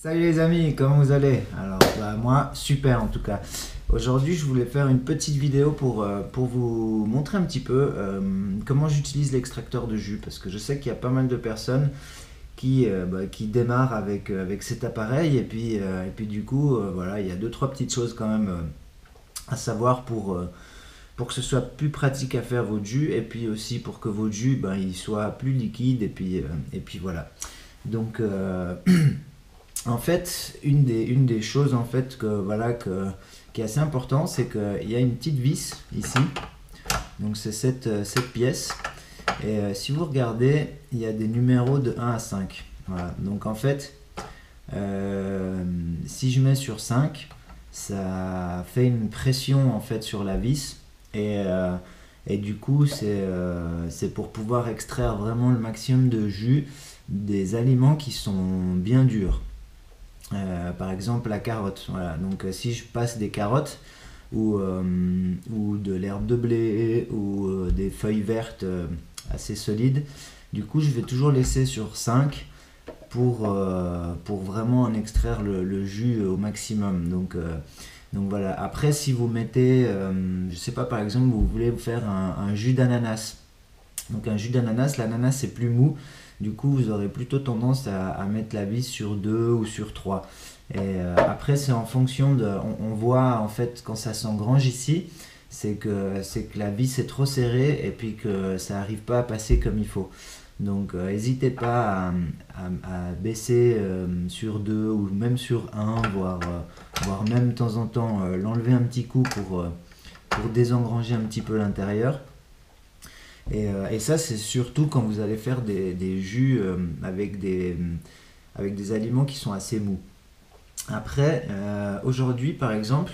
Salut les amis, comment vous allez? Alors moi super en tout cas. Aujourd'hui je voulais faire une petite vidéo pour vous montrer un petit peu comment j'utilise l'extracteur de jus, parce que je sais qu'il y a pas mal de personnes qui démarrent avec cet appareil et puis du coup voilà, il y a deux trois petites choses quand même à savoir pour que ce soit plus pratique à faire votre jus, et puis aussi pour que votre jus il soit plus liquide, et puis voilà. Donc en fait, une des choses en fait qui est assez important, c'est qu'il y a une petite vis ici. Donc c'est cette pièce. Et si vous regardez, il y a des numéros de 1 à 5. Voilà. Donc en fait, si je mets sur 5, ça fait une pression en fait sur la vis. Et du coup, c'est pour pouvoir extraire vraiment le maximum de jus des aliments qui sont bien durs. Par exemple la carotte. Voilà. Donc si je passe des carottes ou de l'herbe de blé ou des feuilles vertes assez solides, du coup je vais toujours laisser sur 5 pour vraiment en extraire le jus au maximum. Donc voilà. Après, si vous mettez, je sais pas, par exemple, vous voulez vous faire un jus d'ananas. Donc un jus d'ananas, l'ananas c'est plus mou. Du coup, vous aurez plutôt tendance à mettre la vis sur 2 ou sur 3. Et après, c'est en fonction de... On voit en fait quand ça s'engrange ici, c'est que la vis est trop serrée et puis que ça n'arrive pas à passer comme il faut. Donc n'hésitez pas à baisser sur 2 ou même sur 1, voire même de temps en temps l'enlever un petit coup pour désengranger un petit peu l'intérieur. Et ça, c'est surtout quand vous allez faire des jus avec des aliments qui sont assez mous. Après, aujourd'hui par exemple,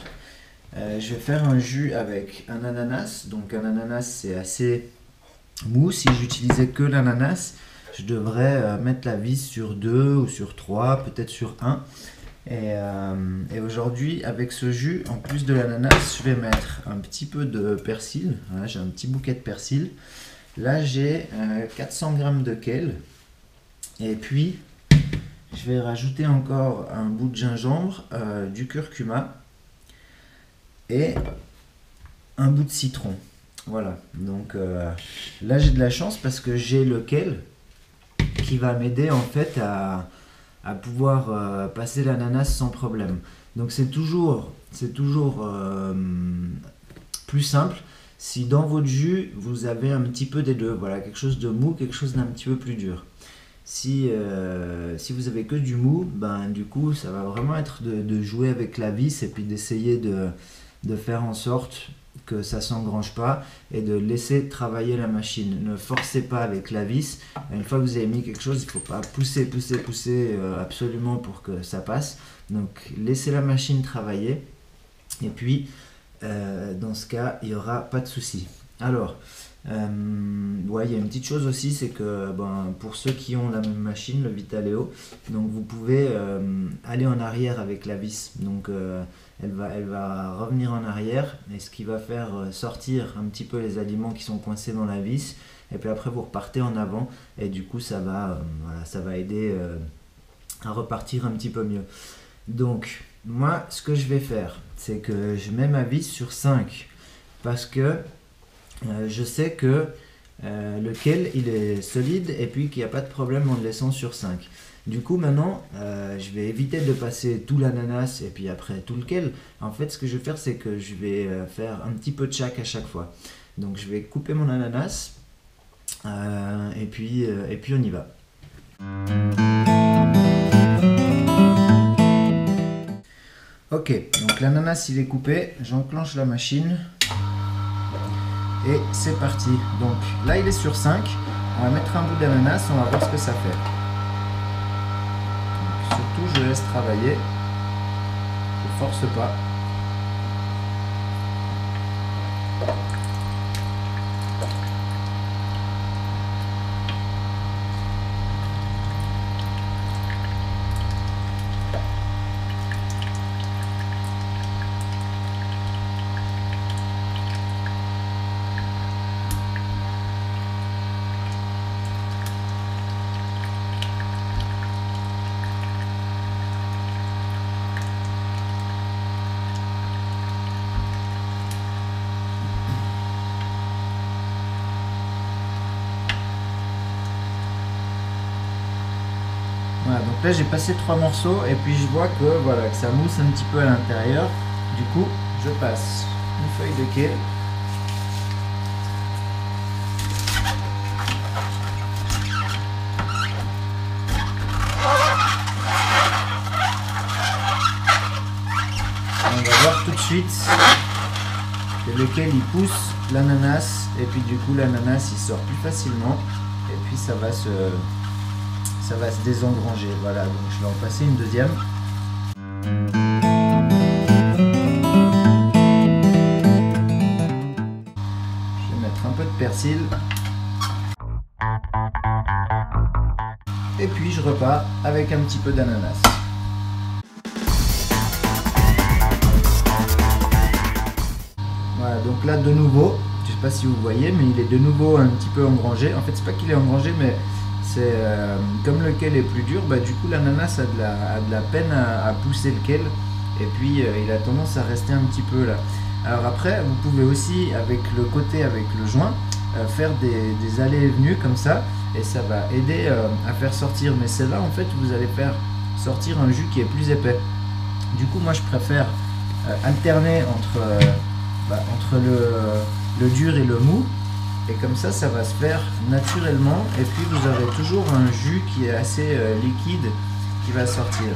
je vais faire un jus avec un ananas. Donc un ananas, c'est assez mou. Si j'utilisais que l'ananas, je devrais mettre la vis sur 2 ou sur 3, peut-être sur 1. Et aujourd'hui, avec ce jus, en plus de l'ananas, je vais mettre un petit peu de persil. Voilà, j'ai un petit bouquet de persil. Là, j'ai 400 g de kale. Et puis, je vais rajouter encore un bout de gingembre, du curcuma et un bout de citron. Voilà. Donc là, j'ai de la chance parce que j'ai le kale qui va m'aider en fait à pouvoir passer l'ananas sans problème. Donc c'est toujours plus simple si dans votre jus vous avez un petit peu des deux, voilà, quelque chose de mou, quelque chose d'un petit peu plus dur. Si vous avez que du mou, du coup ça va vraiment être de jouer avec la vis et puis d'essayer de faire en sorte que ça s'engrange pas et de laisser travailler la machine. Ne forcez pas avec la vis. Une fois que vous avez mis quelque chose, il ne faut pas pousser absolument pour que ça passe. Donc laissez la machine travailler et puis dans ce cas il n'y aura pas de souci. Alors ouais, il y a une petite chose aussi, c'est que pour ceux qui ont la même machine, le Vitaleo, donc vous pouvez aller en arrière avec la vis. Donc elle va revenir en arrière, et ce qui va faire sortir un petit peu les aliments qui sont coincés dans la vis, et puis après vous repartez en avant, et du coup ça va aider à repartir un petit peu mieux. Donc moi, ce que je vais faire, c'est que je mets ma vis sur 5 parce que je sais que lequel il est solide et puis qu'il n'y a pas de problème en le laissant sur 5. Du coup maintenant je vais éviter de passer tout l'ananas et puis après tout lequel. En fait, ce que je vais faire, c'est que je vais faire un petit peu de chaque à chaque fois. Donc je vais couper mon ananas et puis on y va. Ok, donc l'ananas il est coupé, j'enclenche la machine. Et c'est parti. Donc là il est sur 5. On va mettre un bout d'ananas, on va voir ce que ça fait. Donc, surtout je laisse travailler. Je force pas. Donc là j'ai passé 3 morceaux et puis je vois que voilà que ça mousse un petit peu à l'intérieur. Du coup je passe une feuille de kale. On va voir tout de suite que le kale il pousse l'ananas et puis du coup l'ananas il sort plus facilement et puis ça va se désengranger. Voilà, donc je vais en passer une deuxième. Je vais mettre un peu de persil. Et puis je repars avec un petit peu d'ananas. Voilà, donc là de nouveau, je sais pas si vous voyez, mais il est de nouveau un petit peu engrangé. En fait, c'est pas qu'il est engrangé, mais c'est comme le kale est plus dur, bah, du coup l'ananas a de la peine à pousser le kale. Et puis il a tendance à rester un petit peu là. Alors après, vous pouvez aussi, avec le côté, avec le joint, faire des allées et venues comme ça. Et ça va aider à faire sortir. Mais c'est là, en fait, vous allez faire sortir un jus qui est plus épais. Du coup, moi, je préfère alterner entre le dur et le mou, et comme ça va se faire naturellement et puis vous aurez toujours un jus qui est assez liquide qui va sortir.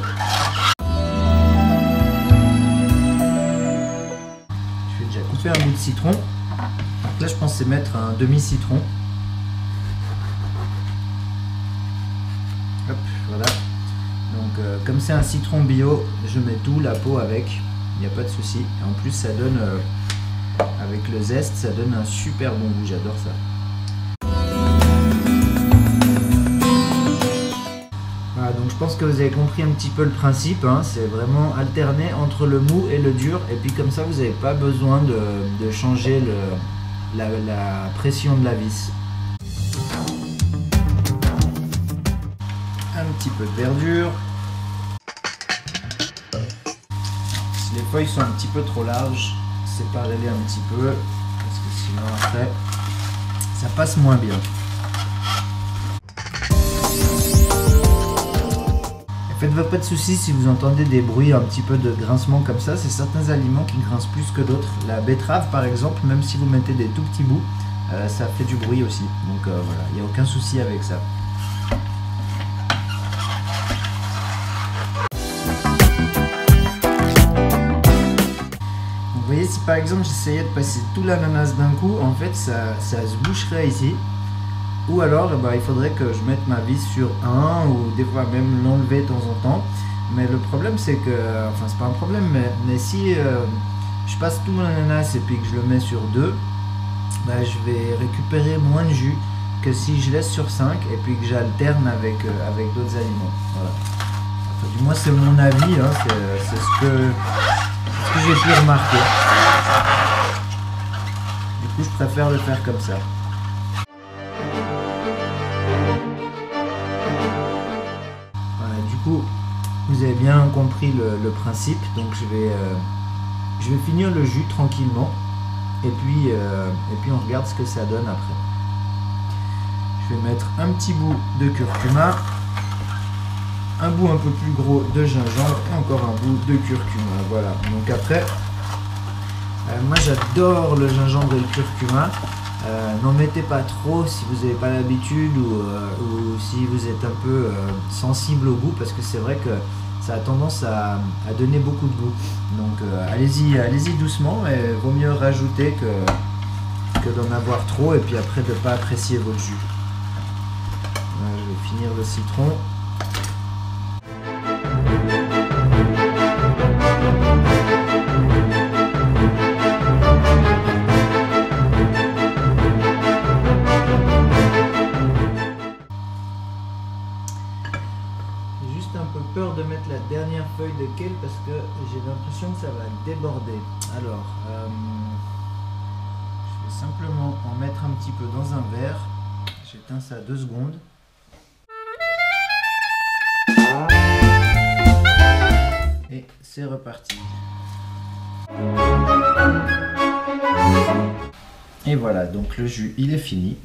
Je vais déjà couper un bout de citron. Donc là je pensais mettre un demi citron. Hop, voilà. Donc comme c'est un citron bio, je mets tout, la peau avec, il n'y a pas de souci. Et en plus ça donne avec le zeste, ça donne un super bon goût, j'adore ça. Voilà, donc je pense que vous avez compris un petit peu le principe, hein. C'est vraiment alterner entre le mou et le dur, et puis comme ça vous n'avez pas besoin de changer la pression de la vis. Un petit peu de verdure. Si les feuilles sont un petit peu trop larges, séparez-les un petit peu, parce que sinon après ça passe moins bien. Et faites-vous pas de soucis si vous entendez des bruits un petit peu de grincement comme ça, c'est certains aliments qui grincent plus que d'autres. La betterave par exemple, même si vous mettez des tout petits bouts, ça fait du bruit aussi. Donc voilà, il n'y a aucun souci avec ça. Vous voyez, si par exemple j'essayais de passer tout l'ananas d'un coup, en fait ça se boucherait ici. Ou alors il faudrait que je mette ma vis sur un, ou des fois même l'enlever de temps en temps. Mais le problème c'est que, enfin c'est pas un problème, mais si je passe tout mon ananas et puis que je le mets sur 2, je vais récupérer moins de jus que si je laisse sur 5 et puis que j'alterne avec d'autres aliments. Voilà. Enfin, du moins c'est mon avis, hein, c'est ce que j'ai pu remarquer. Du coup je préfère le faire comme ça. Voilà, du coup vous avez bien compris le principe, donc je vais finir le jus tranquillement et puis on regarde ce que ça donne après. Je vais mettre un petit bout de curcuma, un bout un peu plus gros de gingembre et encore un bout de curcuma. Voilà, donc après moi j'adore le gingembre et le curcuma. N'en mettez pas trop si vous n'avez pas l'habitude ou si vous êtes un peu sensible au goût, parce que c'est vrai que ça a tendance à donner beaucoup de goût. Donc allez-y doucement, mais vaut mieux rajouter que d'en avoir trop et puis après de ne pas apprécier votre jus. Voilà, je vais finir le citron. Peur de mettre la dernière feuille de kale parce que j'ai l'impression que ça va déborder. Alors je vais simplement en mettre un petit peu dans un verre. J'éteins ça 2 secondes. Et c'est reparti. Et voilà, donc le jus il est fini.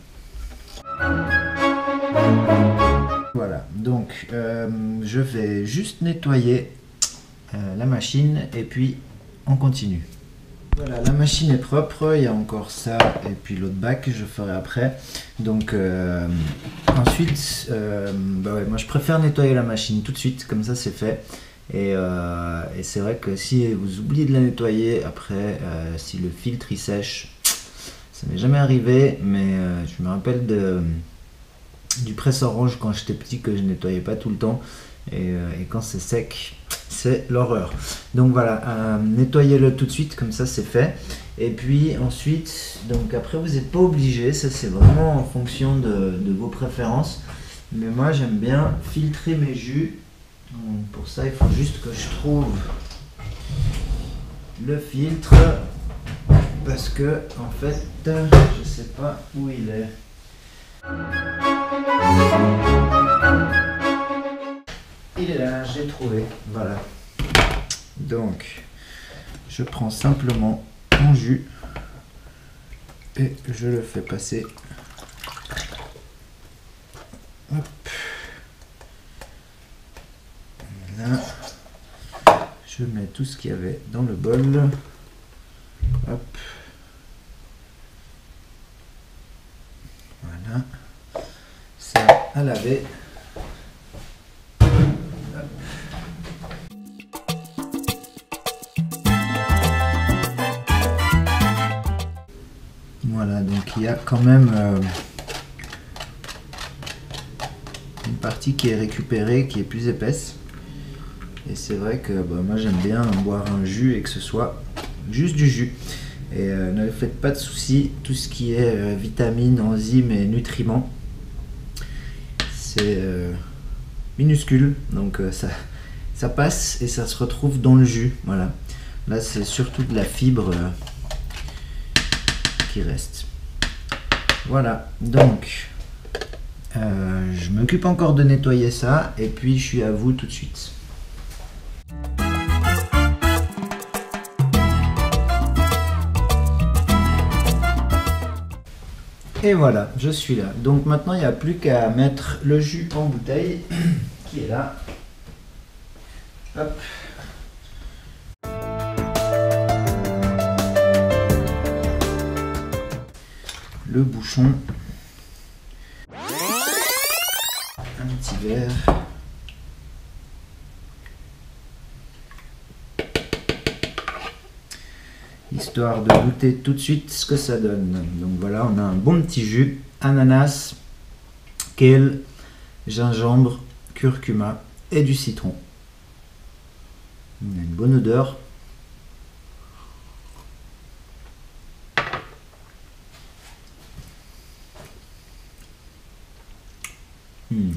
Voilà, donc je vais juste nettoyer la machine et puis on continue. Voilà, la machine est propre, il y a encore ça et puis l'autre bac, je ferai après. Donc ensuite, bah ouais, moi je préfère nettoyer la machine tout de suite, comme ça c'est fait. Et c'est vrai que si vous oubliez de la nettoyer, après, si le filtre il sèche, ça m'est jamais arrivé, mais je me rappelle du presse-orange quand j'étais petit que je nettoyais pas tout le temps. Et quand c'est sec, c'est l'horreur. Donc voilà, nettoyez-le tout de suite, comme ça c'est fait. Et puis ensuite, donc après vous n'êtes pas obligé, ça c'est vraiment en fonction de vos préférences. Mais moi j'aime bien filtrer mes jus. Donc, pour ça il faut juste que je trouve le filtre. Parce que en fait, je sais pas où il est. Il est là, j'ai trouvé, voilà. Donc, je prends simplement mon jus et je le fais passer. Hop. Là, je mets tout ce qu'il y avait dans le bol. Hop. Voilà. Ça à laver. Voilà, donc il y a quand même une partie qui est récupérée, qui est plus épaisse. Et c'est vrai que bah, moi j'aime bien boire un jus et que ce soit juste du jus. Et ne faites pas de soucis, tout ce qui est vitamines, enzymes et nutriments, c'est minuscule, donc ça passe et ça se retrouve dans le jus. Voilà. Là c'est surtout de la fibre qui reste. Voilà, donc je m'occupe encore de nettoyer ça et puis je suis à vous tout de suite. Et voilà, je suis là. Donc maintenant, il n'y a plus qu'à mettre le jus en bouteille qui est là. Hop. Le bouchon. Un petit verre. Histoire de goûter tout de suite ce que ça donne. Donc voilà, on a un bon petit jus, ananas, kale, gingembre, curcuma et du citron. On a une bonne odeur. Vous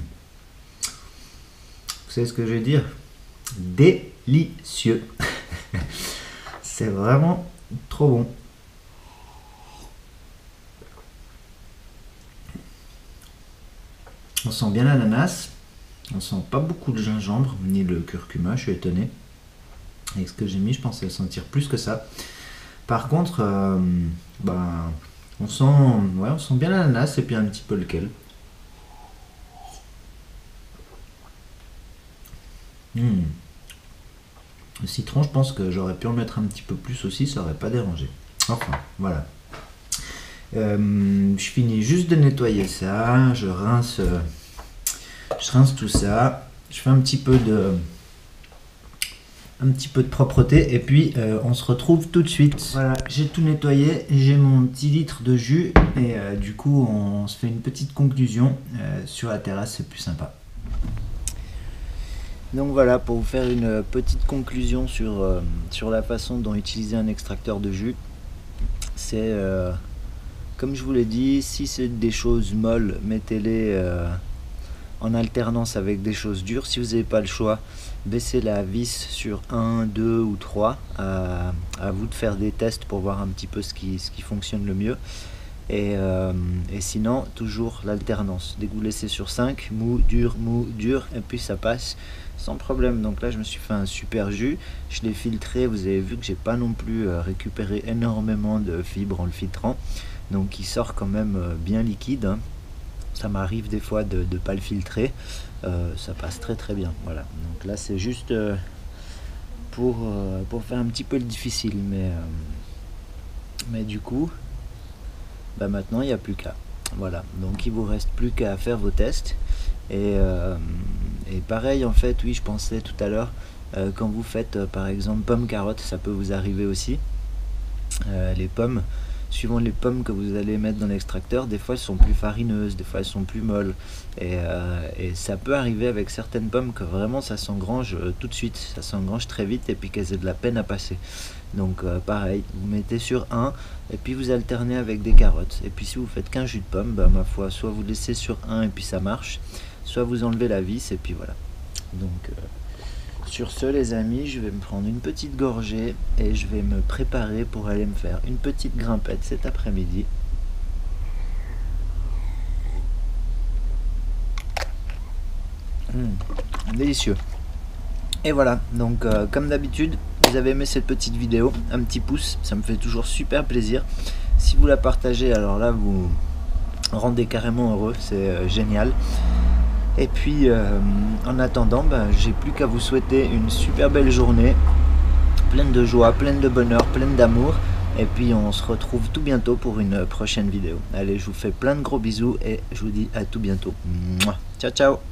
savez ce que je vais dire? Délicieux. C'est vraiment trop bon. On sent bien l'ananas, on sent pas beaucoup de gingembre ni le curcuma, je suis étonné. Avec ce que j'ai mis, je pensais sentir plus que ça. Par contre, on sent bien l'ananas et puis un petit peu le kale. Le citron, je pense que j'aurais pu en mettre un petit peu plus aussi, ça aurait pas dérangé. Enfin, voilà. Je finis juste de nettoyer ça, je rince tout ça, je fais un petit peu de propreté et puis on se retrouve tout de suite. Voilà, j'ai tout nettoyé, j'ai mon petit litre de jus et du coup on se fait une petite conclusion sur la terrasse, c'est plus sympa. Donc voilà, pour vous faire une petite conclusion sur la façon dont utiliser un extracteur de jus, c'est comme je vous l'ai dit, si c'est des choses molles, mettez-les en alternance avec des choses dures. Si vous n'avez pas le choix, baissez la vis sur 1, 2 ou 3. À vous de faire des tests pour voir un petit peu ce qui fonctionne le mieux. Et sinon, toujours l'alternance. Dès que vous laissez sur 5, mou, dur, et puis ça passe sans problème. Donc là, je me suis fait un super jus. Je l'ai filtré. Vous avez vu que j'ai pas non plus récupéré énormément de fibres en le filtrant. Donc il sort quand même bien liquide. Hein. ça m'arrive des fois de ne pas le filtrer, ça passe très très bien. Voilà, donc là c'est juste pour faire un petit peu le difficile, mais du coup bah maintenant il n'y a plus qu'à. Voilà, donc il vous reste plus qu'à faire vos tests. Et pareil en fait, oui, je pensais tout à l'heure, quand vous faites par exemple pommes carottes, ça peut vous arriver aussi. Les pommes, suivant les pommes que vous allez mettre dans l'extracteur, des fois elles sont plus farineuses, des fois elles sont plus molles, et ça peut arriver avec certaines pommes que vraiment ça s'engrange tout de suite, ça s'engrange très vite et puis qu'elles aient de la peine à passer. Donc pareil, vous mettez sur 1 et puis vous alternez avec des carottes. Et puis si vous faites qu'un jus de pomme, bah ma foi, soit vous laissez sur 1 et puis ça marche, soit vous enlevez la vis et puis voilà. Donc sur ce les amis, je vais me prendre une petite gorgée et je vais me préparer pour aller me faire une petite grimpette cet après-midi. Délicieux. Et voilà, donc comme d'habitude, vous avez aimé cette petite vidéo, un petit pouce, ça me fait toujours super plaisir. Si vous la partagez, alors là vous rendez carrément heureux, c'est génial. Et puis en attendant, j'ai plus qu'à vous souhaiter une super belle journée, pleine de joie, pleine de bonheur, pleine d'amour. Et puis on se retrouve tout bientôt pour une prochaine vidéo. Allez, je vous fais plein de gros bisous et je vous dis à tout bientôt. Mouah. Ciao ciao.